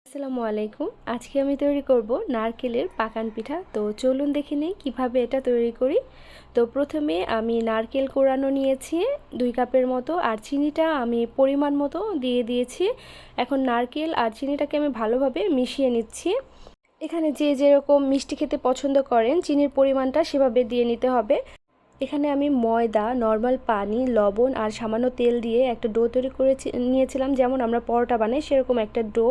আসসালামু আলাইকুম। আজকে আমি তৈরি করব নারকেলের পাকান পিঠা। তো চলুন দেখে নেই কীভাবে এটা তৈরি করি। তো প্রথমে আমি নারকেল কোড়ানো নিয়েছি 2 কাপের মতো, আর চিনিটা আমি পরিমাণ মতো দিয়ে দিয়েছি। এখন নারকেল আর চিনিটাকে আমি ভালোভাবে মিশিয়ে নিচ্ছি। এখানে যে যেরকম মিষ্টি খেতে পছন্দ করেন চিনির পরিমাণটা সেভাবে দিয়ে নিতে হবে। এখানে আমি ময়দা, নর্মাল পানি, লবণ আর সামান্য তেল দিয়ে একটা ডো তৈরি করে নিয়েছিলাম, যেমন আমরা পরোটা বানাই সেরকম একটা ডো।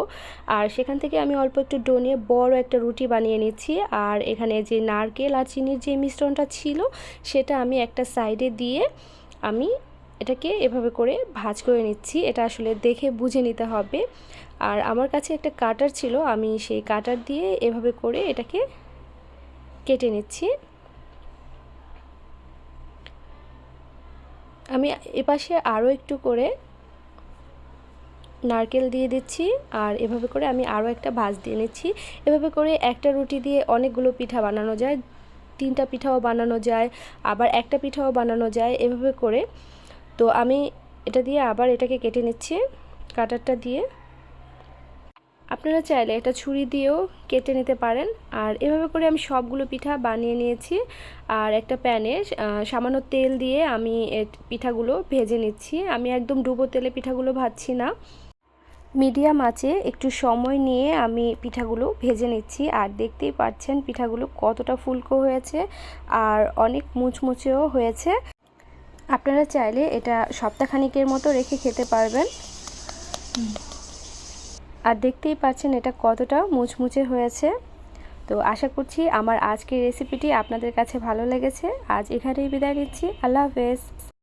আর সেখান থেকে আমি অল্প একটু ডো নিয়ে বড় একটা রুটি বানিয়ে নিচ্ছি। আর এখানে যে নারকেল আর চিনির যে মিশ্রণটা ছিল সেটা আমি একটা সাইডে দিয়ে আমি এটাকে এভাবে করে ভাঁজ করে নিচ্ছি। এটা আসলে দেখে বুঝে নিতে হবে। আর আমার কাছে একটা কাটার ছিল, আমি সেই কাটার দিয়ে এভাবে করে এটাকে কেটে নিচ্ছি। আমি এপাশে আরও একটু করে নারকেল দিয়ে দিচ্ছি, আর এভাবে করে আমি আরও একটা ভাঁজ দিয়ে নিচ্ছি। এভাবে করে একটা রুটি দিয়ে অনেকগুলো পিঠা বানানো যায়, 3টা পিঠাও বানানো যায়, আবার একটা পিঠাও বানানো যায় এভাবে করে। তো আমি এটা দিয়ে আবার এটাকে কেটে নিচ্ছি কাটারটা দিয়ে। আপনারা চাইলে এটা ছুরি দিয়েও কেটে নিতে পারেন। আর এভাবে করে আমি সবগুলো পিঠা বানিয়ে নিয়েছি। আর একটা প্যানে সামান্য তেল দিয়ে আমি পিঠাগুলো ভেজে নিচ্ছি। আমি একদম ডুবো তেলে পিঠাগুলো ভাজছি না, মিডিয়াম আঁচে একটু সময় নিয়ে আমি পিঠাগুলো ভেজে নিচ্ছি। আর দেখতেই পাচ্ছেন পিঠাগুলো কতটা ফুলকো হয়েছে আর অনেক মুচমুচেও হয়েছে। আপনারা চাইলে এটা সপ্তাহখানিকের মতো রেখে খেতে পারবেন। আর দেখতেই পাচ্ছেন এটা কতটা মুচমুচে হয়েছে। তো আশা করছি আমার আজকের রেসিপিটি আপনাদের কাছে ভালো লেগেছে। আজ এখানেই বিদায় নিচ্ছি। আল্লাহ হাফেজ।